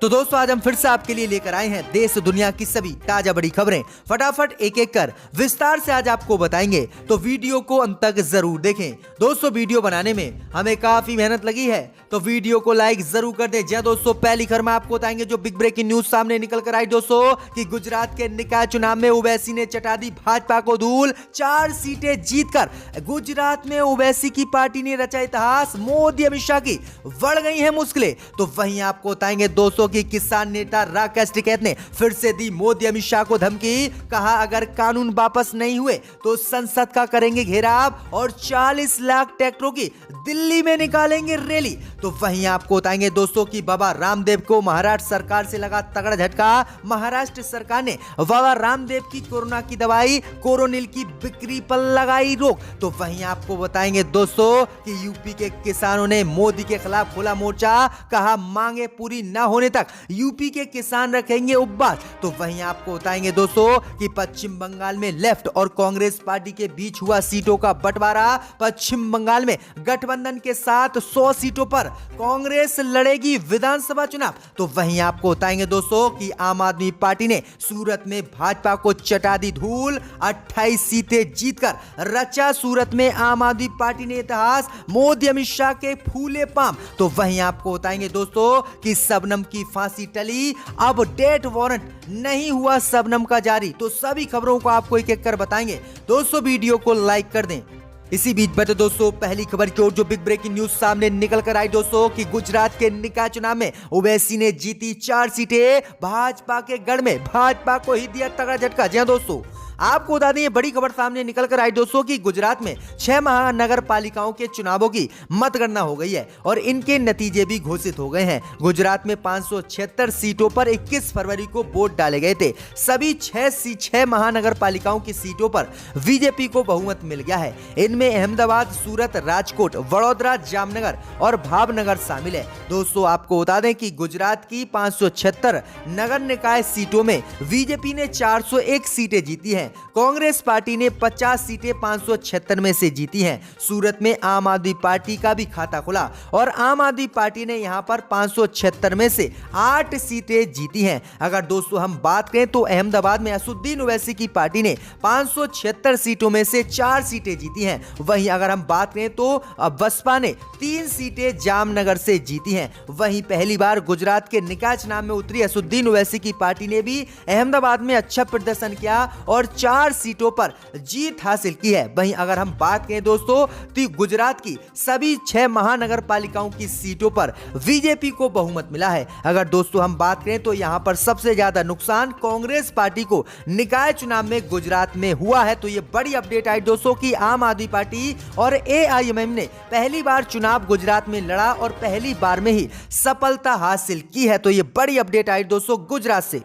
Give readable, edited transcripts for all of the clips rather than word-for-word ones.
तो दोस्तों आज हम फिर से आपके लिए लेकर आए हैं देश दुनिया की सभी ताजा बड़ी खबरें। फटाफट एक एक कर विस्तार से आज आपको बताएंगे, तो वीडियो को अंत तक जरूर देखें। दोस्तों वीडियो बनाने में हमें काफी मेहनत लगी है, तो वीडियो को लाइक जरूर कर दें। जी दोस्तों, पहली खबर में आपको बताएंगे जो बिग ब्रेकिंग न्यूज सामने निकल कर आई दोस्तों कि गुजरात के निकाय चुनाव में ओवैसी ने चटा दी भाजपा को धूल। 4 सीटें जीतकर गुजरात में ओवैसी की पार्टी ने रचा इतिहास। मोदी अमित शाह की बढ़ गई है मुश्किलें। तो वहीं आपको बताएंगे दोस्तों कि किसान नेता राकेश टिकैत ने फिर से दी मोदी अमित शाह को धमकी। कहा अगर कानून वापस नहीं हुए तो संसद का करेंगे घेराव और 40 लाख ट्रैक्टरों की दिल्ली में निकालेंगे रैली। तो वहीं आपको बताएंगे दोस्तों कि बाबा रामदेव को महाराष्ट्र सरकार से लगा तगड़ा झटका। महाराष्ट्र सरकार ने बाबा रामदेव की कोरोना की दवाई कोरोनिल की बिक्री पर लगाई रोक। तो वहीं आपको बताएंगे दोस्तों कि यूपी के किसानों ने मोदी के खिलाफ खोला मोर्चा। कहा मांगे पूरी न होने तक यूपी के किसान रखेंगे उपवास। तो वहीं आपको बताएंगे दोस्तों कि पश्चिम बंगाल में लेफ्ट और कांग्रेस पार्टी के बीच हुआ सीटों का बंटवारा। पश्चिम बंगाल में गठबंधन के साथ 100 सीटों पर कांग्रेस लड़ेगी विधानसभा चुनाव। तो वहीं आपको बताएंगे दोस्तों कि आम आदमी पार्टी ने सूरत में भाजपा को चटा दी धूल। 28 सीटें जीतकर रचा सूरत में आम आदमी पार्टी ने इतिहास। मोदी अमित शाह के फूले पाम। तो वहीं आपको बताएंगे दोस्तों कि शबनम की फांसी टली, अब डेथ वारंट नहीं हुआ शबनम का जारी। तो सभी खबरों को आपको एक एक कर बताएंगे। दोस्तों वीडियो को लाइक कर दें। इसी बीच बता दोस्तों पहली खबर की ओर जो बिग ब्रेकिंग न्यूज सामने निकल कर आई दोस्तों कि गुजरात के निकाय चुनाव में ओवैसी ने जीती 4 सीटें। भाजपा के गढ़ में भाजपा को ही दिया तगड़ा झटका। जी दोस्तों आपको बता दें ये बड़ी खबर सामने निकल कर आई दोस्तों कि गुजरात में 6 महानगर पालिकाओं के चुनावों की मतगणना हो गई है और इनके नतीजे भी घोषित हो गए हैं। गुजरात में 576 सीटों पर 21 फरवरी को वोट डाले गए थे। सभी 6 महानगर पालिकाओं की सीटों पर बीजेपी को बहुमत मिल गया है। इनमें अहमदाबाद, सूरत, राजकोट, वडोदरा, जामनगर और भावनगर शामिल है। दोस्तों आपको बता दें कि गुजरात की 576 नगर निकाय सीटों में बीजेपी ने 401 सीटें जीती हैं। कांग्रेस पार्टी ने 50 सीटें 576 में से जीती हैं। सूरत में आम आदमी पार्टी का भी खाता खुला और आम आदमी पार्टी ने यहां पर 576 में से 8 सीटें जीती हैं। अगर दोस्तों हम बात करें तो अहमदाबाद में असुद्दीन ओवैसी की पार्टी ने 576 सीटों में से 4 सीटें जीती हैं। वहीं अगर हम बात करें तो बसपा ने 3 सीटें जामनगर से जीती हैं। वहीं पहली बार गुजरात के निकाय चुनाव में उतरी असुद्दीन ओवैसी की पार्टी ने भी अहमदाबाद में अच्छा प्रदर्शन किया और 4 सीटों पर जीत हासिल की है। वहीं अगर हम बात करें दोस्तों तो गुजरात की सभी 6 महानगर पालिकाओं की सीटों पर बीजेपी को बहुमत मिला है। अगर दोस्तों हम बात करें तो यहां पर सबसे ज्यादा नुकसान कांग्रेस पार्टी को निकाय चुनाव में गुजरात में हुआ है। तो ये बड़ी अपडेट आई दोस्तों कि आम आदमी पार्टी और एआईएमएम ने पहली बार चुनाव गुजरात में लड़ा और पहली बार में ही सफलता हासिल की है। तो ये बड़ी अपडेट आई दोस्तों गुजरात से।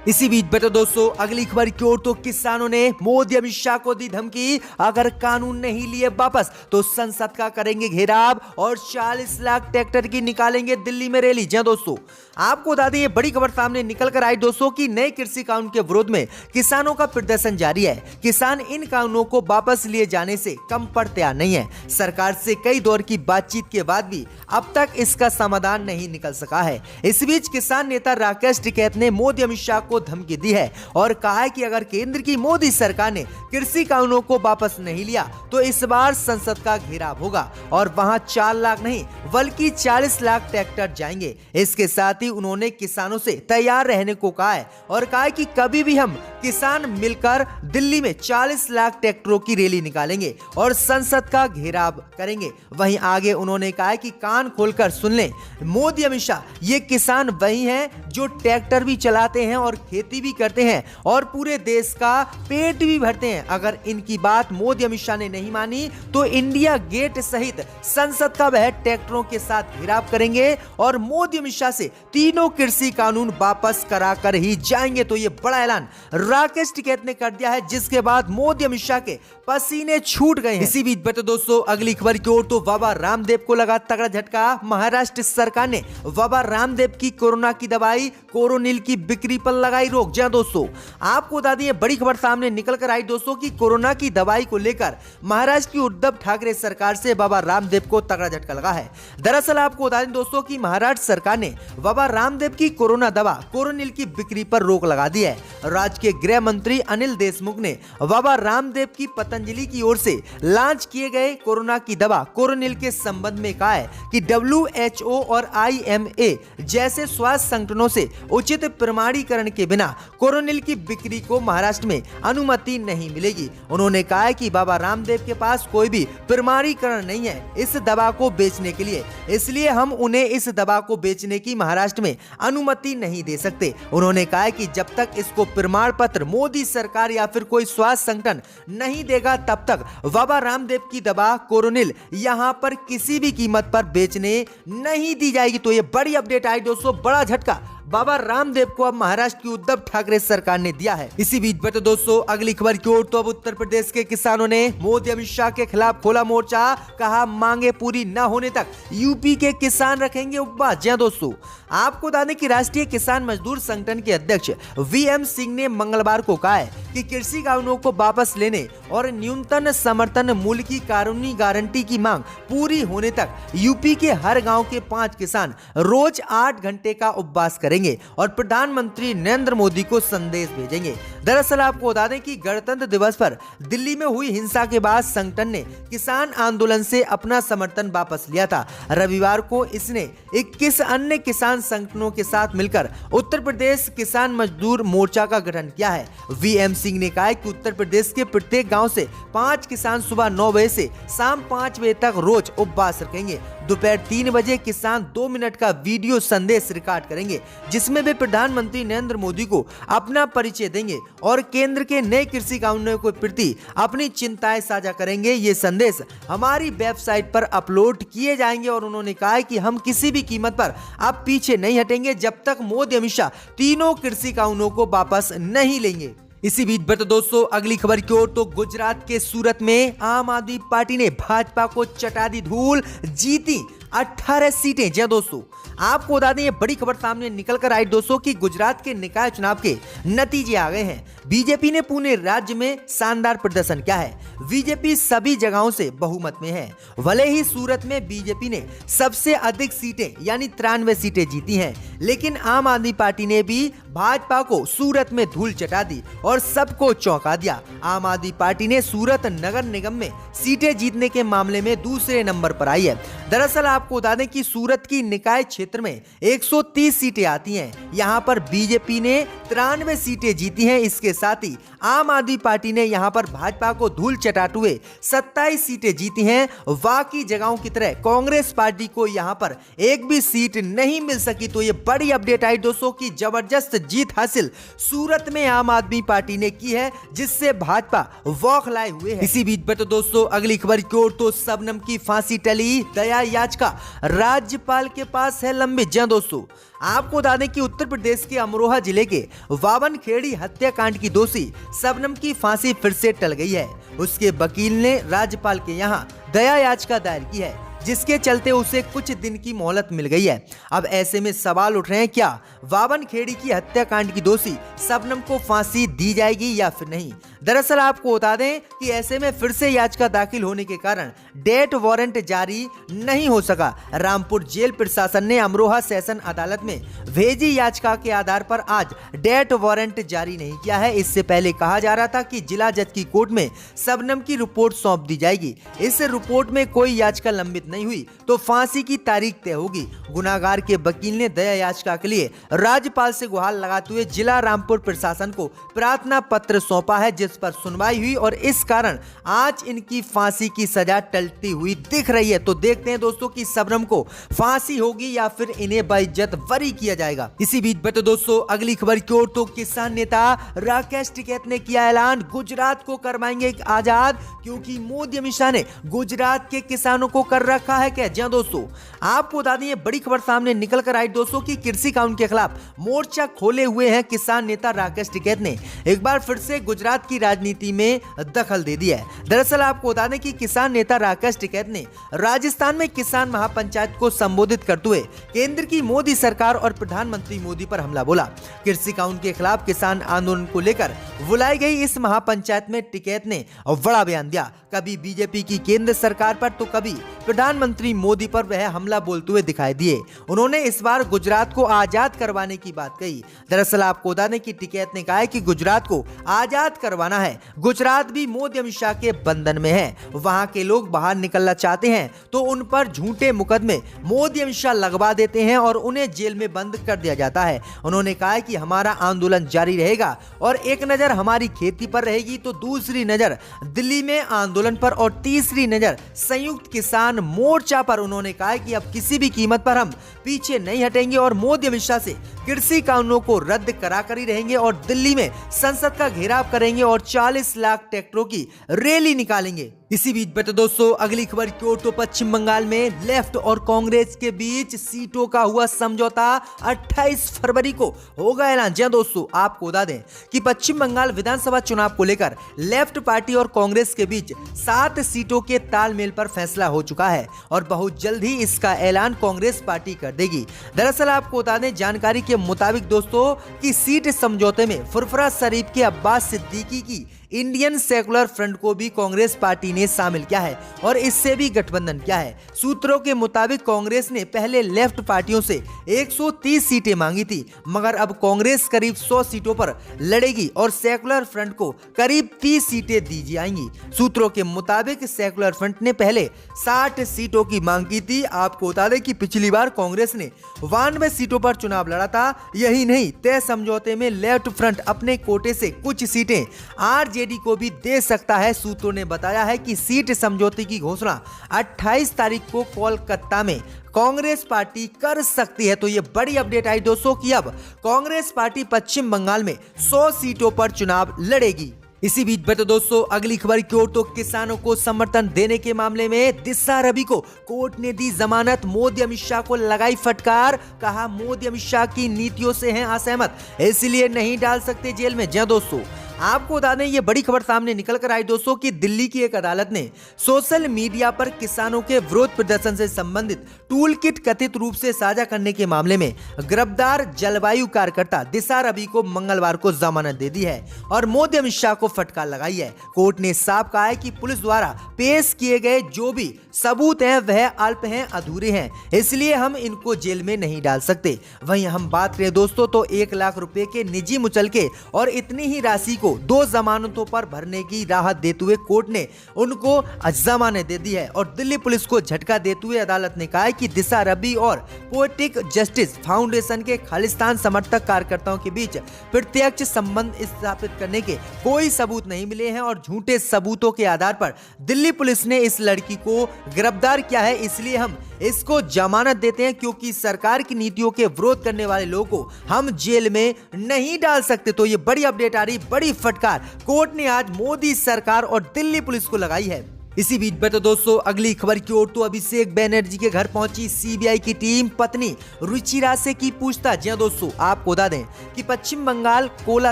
इसी बीच बता दोस्तों अगली खबर की ओर तो किसानों ने मोदी अमित शाह को दी धमकी। अगर कानून नहीं लिए वापस तो संसद का करेंगे घेराव और 40 लाख ट्रैक्टर की निकालेंगे दिल्ली में रैली। जी दोस्तों आपको बता दें ये बड़ी खबर सामने निकल कर आई दोस्तों कि नए कृषि कानून के विरोध में किसानों का प्रदर्शन जारी है। किसान इन कानूनों को वापस लिए जाने से कम पर तैयार नहीं है। सरकार से कई दौर की बातचीत के बाद भी अब तक इसका समाधान नहीं निकल सका है। इस बीच किसान नेता राकेश टिकैत ने मोदी अमित शाह को धमकी दी है और कहा है कि अगर केंद्र की मोदी सरकार ने कृषि कानूनों को वापस नहीं लिया तो इस बार संसद का घेराव होगा और वहां 4 लाख नहीं बल्कि 40 लाख ट्रैक्टर जाएंगे। इसके साथ ही उन्होंने किसानों से तैयार रहने को कहा है और कहा है कि कभी भी हम किसान मिलकर दिल्ली में 40 लाख ट्रैक्टरों की रैली निकालेंगे और संसद का घेराव करेंगे। वहीं आगे उन्होंने कहा है कि कान खोलकर सुन लें मोदी अमित शाह, ये किसान वही हैं जो ट्रैक्टर भी चलाते हैं और खेती भी करते हैं और पूरे देश का पेट भी भरते हैं। अगर इनकी बात मोदी अमित शाह ने नहीं मानी तो इंडिया गेट सहित संसद का वह ट्रैक्टरों के साथ घेराव करेंगे और मोदी अमित शाह से तीनों कृषि कानून वापस करा कर ही जाएंगे। तो ये बड़ा ऐलान राकेश टिकैत ने कर दिया है, जिसके बाद मोदी अमित शाह के पसीने छूट गए हैं। इसी बीच पर तो दोस्तों अगली खबर की ओर, तो बाबा रामदेव को लगा तगड़ा झटका। महाराष्ट्र सरकार ने बाबा रामदेव की कोरोना की दवाई कोरोनिल की बिक्री पर लगाई रोक। जी हां दोस्तों, आपको बता दें बड़ी खबर सामने निकल कर आई दोस्तों कि कोरोना की दवाई को लेकर महाराष्ट्र की उद्धव ठाकरे सरकार से बाबा रामदेव को तगड़ा झटका लगा है। दरअसल आपको बता दें दोस्तों कि महाराष्ट्र सरकार ने बाबा रामदेव की कोरोना दवा कोरोनिल की बिक्री पर रोक लगा दी है। राज्य के गृह मंत्री अनिल देशमुख ने बाबा रामदेव की पतंजलि की ओर से लॉन्च किए गए कोरोना की दवा कोरोनिल के संबंध में कहा है कि WHO और IMA जैसे स्वास्थ्य संगठनों से उचित प्रमाणीकरण के बिना कोरोनिल की बिक्री को महाराष्ट्र में अनुमति नहीं मिलेगी। उन्होंने कहा है कि बाबा रामदेव के पास कोई भी प्रमाणीकरण नहीं है इस दवा को बेचने के लिए, इसलिए हम उन्हें इस दवा को बेचने की महाराष्ट्र में अनुमति नहीं दे सकते। उन्होंने कहा है कि जब तक इसको प्रमाण पत्र मोदी सरकार या फिर कोई स्वास्थ्य संगठन नहीं देगा तब तक बाबा रामदेव की दवा कोरोनिल यहां पर किसी भी कीमत पर बेचने नहीं दी जाएगी। तो ये बड़ी अपडेट आई दोस्तों, बड़ा झटका बाबा रामदेव को अब महाराष्ट्र की उद्धव ठाकरे सरकार ने दिया है। इसी बीच पर तो दोस्तों अगली खबर की ओर, तो अब उत्तर प्रदेश के किसानों ने मोदी अमित शाह के खिलाफ खोला मोर्चा। कहा मांगे पूरी न होने तक यूपी के किसान रखेंगे उपवास। जी हां दोस्तों, आपको बता दें कि राष्ट्रीय किसान मजदूर संगठन के अध्यक्ष VM सिंह ने मंगलवार को कहा है कि कृषि कानूनों को वापस लेने और न्यूनतम समर्थन मूल्य की कानूनी गारंटी की मांग पूरी होने तक यूपी के हर गांव के 5 किसान रोज 8 घंटे का उपवास करेंगे और प्रधानमंत्री नरेंद्र मोदी को संदेश भेजेंगे। दरअसल आपको बता दें कि गणतंत्र दिवस पर दिल्ली में हुई हिंसा के बाद संगठन ने किसान आंदोलन से अपना समर्थन वापस लिया था। रविवार को इसने 21 अन्य किसान संगठनों के साथ मिलकर उत्तर प्रदेश किसान मजदूर मोर्चा का गठन किया है। VM सिंह ने कहा है कि उत्तर प्रदेश के प्रत्येक गांव से 5 किसान सुबह 9 बजे से शाम 5 बजे तक रोज उपवास रखेंगे। दोपहर 3 बजे किसान 2 मिनट का वीडियो संदेश रिकॉर्ड करेंगे, जिसमें वे प्रधानमंत्री नरेंद्र मोदी को अपना परिचय देंगे और केंद्र के नए कृषि कानूनों के प्रति अपनी चिंताएं साझा करेंगे। ये संदेश हमारी वेबसाइट पर अपलोड किए जाएंगे और उन्होंने कहा है कि हम किसी भी कीमत पर अब पीछे नहीं हटेंगे जब तक मोदी अमित शाह तीनों कृषि कानूनों को वापस नहीं लेंगे। इसी बीच पर तो दोस्तों अगली खबर की ओर, तो गुजरात के सूरत में आम आदमी पार्टी ने भाजपा को चटा दी धूल, जीती 18 सीटें। जी दोस्तों, आपको बता दें ये बड़ी खबर सामने निकल कर आई दोस्तों कि गुजरात के निकाय चुनाव के नतीजे आ गए हैं। बीजेपी ने पूरे राज्य में शानदार प्रदर्शन किया है। बीजेपी सभी जगहों से बहुमत में है। भले ही सूरत में बीजेपी ने सबसे अधिक सीटें यानी 93 सीटें जीती हैं, लेकिन आम आदमी पार्टी ने भी भाजपा को सूरत में धूल चटा दी और सबको चौंका दिया। आम आदमी पार्टी ने सूरत नगर निगम में सीटें जीतने के मामले में दूसरे नंबर पर आई है। दरअसल आपको बता दें कि सूरत की निकाय क्षेत्र में 130 सीटें आती हैं। यहां पर बीजेपी ने 93 सीटें जीती हैं। इसके साथ ही आम आदमी पार्टी ने यहां पर भाजपा को धूल चटाते हुए 27 सीटें जीती हैं। बाकी जगहों की तरह कांग्रेस पार्टी को यहां पर एक भी सीट नहीं मिल सकी। तो ये बड़ी अपडेट आई दोस्तों की जबरदस्त जीत हासिल सूरत में आम आदमी पार्टी ने की है, जिससे भाजपा बौखलाए हुए है। इसी बीच पर तो दोस्तों अगली खबर की ओर, तो शबनम की फांसी टली, दया याचिका राज्यपाल के पास है लंबित। जी दोस्तों, आपको बता दें कि उत्तर प्रदेश के अमरोहा जिले के वावनखेड़ी हत्याकांड की दोषी शबनम की फांसी फिर से टल गई है। उसके वकील ने राज्यपाल के यहां दया याचिका दायर की है, जिसके चलते उसे कुछ दिन की मोहलत मिल गई है। अब ऐसे में सवाल उठ रहे हैं, क्या वावनखेड़ी की हत्याकांड की दोषी शबनम को फांसी दी जाएगी या फिर नहीं। दरअसल आपको बता दें कि ऐसे में फिर से याचिका दाखिल होने के कारण डेथ वारंट जारी नहीं हो सका। रामपुर जेल प्रशासन ने अमरोहा सेशन अदालत में भेजी याचिका के आधार पर आज डेथ वारंट जारी नहीं किया है। इससे पहले कहा जा रहा था कि जिला जज की कोर्ट में शबनम की रिपोर्ट सौंप दी जाएगी। इस रिपोर्ट में कोई याचिका लंबित नहीं हुई तो फांसी की तारीख तय होगी। गुनाहगार के वकील ने दया याचिका के लिए राज्यपाल से गुहार लगाते हुए जिला रामपुर प्रशासन को प्रार्थना पत्र सौंपा है, जिस इस पर सुनवाई हुई और इस कारण आज इनकी फांसी की सजा टलती हुई दिख रही है। तो देखते हैं दोस्तों कि सबरम को फांसी होगी या फिर इन्हें बाइज्जत बरी किया जाएगा। इसी बीच में तो दोस्तों अगली खबर की ओर, तो किसान नेता राकेश टिकैत ने किया ऐलान, गुजरात को करवाएंगे आजाद, क्योंकि मोदी अमित शाह ने गुजरात के किसानों को कर रखा है क्या। जी हां दोस्तों, आपको बता दें ये बड़ी खबर सामने निकल कर आई दोस्तों कि कृषि कानून के खिलाफ मोर्चा खोले हुए हैं किसान नेता राकेश टिकैत ने एक बार फिर से गुजरात की राजनीति में दखल दे दिया है। दरअसल आपको बता दें कि किसान नेता राकेश टिकैत ने राजस्थान में किसान महापंचायत को संबोधित करते हुए केंद्र की मोदी सरकार और प्रधानमंत्री मोदी पर हमला बोला। कृषि कानून के खिलाफ किसान आंदोलन को लेकर बुलाई गई इस महापंचायत में टिकैत ने बड़ा बयान दिया। कभी बीजेपी की केंद्र सरकार पर तो कभी प्रधानमंत्री मोदी पर वह हमला बोलते हुए दिखाई दिए। उन्होंने इस बार गुजरात को आजाद करवाने की बात कही। दरअसल आपको बता दें कि टिकैत ने कहा है कि गुजरात को आजाद करवाना है। गुजरात भी मोदी अमित शाह के बंधन में है। वहां के लोग बाहर निकलना चाहते हैं तो उन पर झूठे मुकदमे मोदी अमित शाह लगवा देते हैं और उन्हें जेल में बंद कर दिया जाता है। उन्होंने कहा है कि हमारा आंदोलन जारी रहेगा और एक नजर हमारी खेती पर रहेगी तो दूसरी नजर दिल्ली में आंदोलन पर और तीसरी नजर संयुक्त किसान मोर्चा पर। उन्होंने कहा कि अब किसी भी कीमत पर हम पीछे नहीं हटेंगे और मोदी अमित शाह से कृषि कानूनों को रद्द कराकर ही रहेंगे और दिल्ली में संसद का घेराव करेंगे और 40 लाख ट्रैक्टरों की रैली निकालेंगे। इसी बीच में तो दोस्तों अगली खबर की ओर, तो पश्चिम बंगाल में लेफ्ट और कांग्रेस के बीच सीटों का हुआ समझौता 28 फरवरी को होगा ऐलान। जी दोस्तों, आपको बता दें कि पश्चिम बंगाल विधानसभा चुनाव को लेकर लेफ्ट पार्टी और कांग्रेस के बीच 7 सीटों के तालमेल पर फैसला हो चुका है और बहुत जल्द ही इसका ऐलान कांग्रेस पार्टी कर देगी। दरअसल आपको बता दें जानकारी के मुताबिक दोस्तों कि सीट समझौते में फुरफुरा शरीफ के अब्बास सिद्दीकी की इंडियन सेकुलर फ्रंट को भी कांग्रेस पार्टी ने शामिल किया है और इससे भी गठबंधन किया है। सूत्रों के मुताबिक कांग्रेस ने पहले लेफ्ट पार्टियों से 130 सीटें मांगी थी, मगर अब कांग्रेस करीब 100 सीटों पर लड़ेगी और सेकुलर फ्रंट को करीब 30 सीटें दी जाएंगी। सूत्रों के मुताबिक सेकुलर फ्रंट ने पहले 60 सीटों की मांग की थी। आपको बता दें कि पिछली बार कांग्रेस ने 92 सीटों पर चुनाव लड़ा था। यही नहीं, तय समझौते में लेफ्ट फ्रंट अपने कोटे से कुछ सीटें आरजेडी को भी दे सकता है। सूत्रों ने बताया है कि सीट समझौते की घोषणा 28 तारीख को कोलकाता में कांग्रेस पार्टी कर सकती है। तो ये बड़ी अपडेट आई दोस्तों कि अब कांग्रेस पार्टी पश्चिम बंगाल में 100 सीटों पर चुनाव लड़ेगी। इसी बीच में तो दोस्तों अगली खबर की ओर, तो किसानों को समर्थन देने के मामले में दिशा रवि को कोर्ट ने दी जमानत। मोदी अमित शाह को लगाई फटकार, कहा मोदी अमित शाह की नीतियों से हैं असहमत, इसलिए नहीं डाल सकते जेल में। जी दोस्तों, आपको बता दें ये बड़ी खबर सामने निकल कर आई दोस्तों कि दिल्ली की एक अदालत ने सोशल मीडिया पर किसानों के विरोध प्रदर्शन से संबंधित टूल किट कथित रूप से साझा करने के मामले में गिरफ्तार जलवायु कार्यकर्ता दिशा रवि को मंगलवार को जमानत दे दी है और मोदी अमित शाह को फटकार लगाई है। कोर्ट ने साफ कहा है कि पुलिस द्वारा पेश किए गए जो भी सबूत हैं वह अल्प हैं, अधूरे हैं, इसलिए हम इनको जेल में नहीं डाल सकते। वहीं हम बात करें दोस्तों तो 1 लाख रुपए के निजी मुचलके और इतनी ही राशि को 2 जमानतों पर भरने की राहत देते हुए कोर्ट ने उनको जमानत दे दी है और दिल्ली पुलिस को झटका देते हुए अदालत ने कहा है कि दिशा रवि और पोएटिक जस्टिस फाउंडेशन के खालिस्तान समर्थक कार्यकर्ताओं के बीच प्रत्यक्ष संबंध स्थापित करने के कोई सबूत नहीं मिले हैं और झूठे सबूतों के आधार पर दिल्ली पुलिस ने इस लड़की को गिरफ्तार किया है, इसलिए हम इसको जमानत देते हैं क्योंकि सरकार की नीतियों के विरोध करने वाले लोगों को हम जेल में नहीं डाल सकते। तो ये बड़ी अपडेट आ रही, बड़ी फटकार कोर्ट ने आज मोदी सरकार और दिल्ली पुलिस को लगाई है। इसी बीच में तो दोस्तों अगली खबर की ओर, तो अभिषेक बैनर्जी के घर पहुंची सीबीआई की टीम, पत्नी रुचिरा से की पूछताछ। जी दोस्तों, आपको बता दें कि पश्चिम बंगाल कोला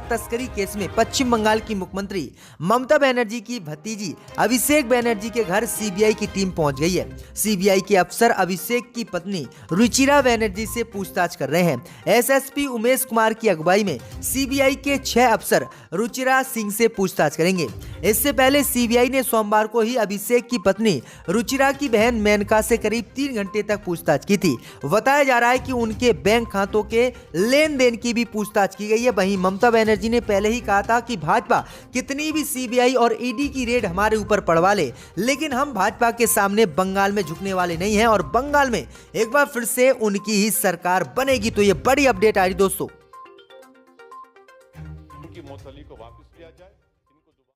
तस्करी केस में पश्चिम बंगाल की मुख्यमंत्री ममता बनर्जी की भतीजी अभिषेक बैनर्जी के घर सीबीआई की टीम पहुंच गई है। सीबीआई के अफसर अभिषेक की पत्नी रुचिरा बैनर्जी से पूछताछ कर रहे हैं। एसएसपी उमेश कुमार की अगुवाई में सीबीआई के 6 अफसर रुचिरा सिंह से पूछताछ करेंगे। इससे पहले सीबीआई ने सोमवार को ही अभिषेक की पत्नी रुचिरा की बहन मेनका से करीब 3 घंटे तक पूछताछ की थी। बताया जा रहा है कि उनके बैंक खातों के लेन देन की भी पूछताछ की गई है। वहीं ममता बनर्जी ने पहले ही कहा था कि भाजपा कितनी भी सीबीआई और ईडी की रेड हमारे ऊपर पड़वा ले, लेकिन हम भाजपा के सामने बंगाल में झुकने वाले नहीं हैं और बंगाल में एक बार फिर से उनकी ही सरकार बनेगी। तो ये बड़ी अपडेट आ रही दोस्तों। उनकी मौतली को वापस लिया जाए।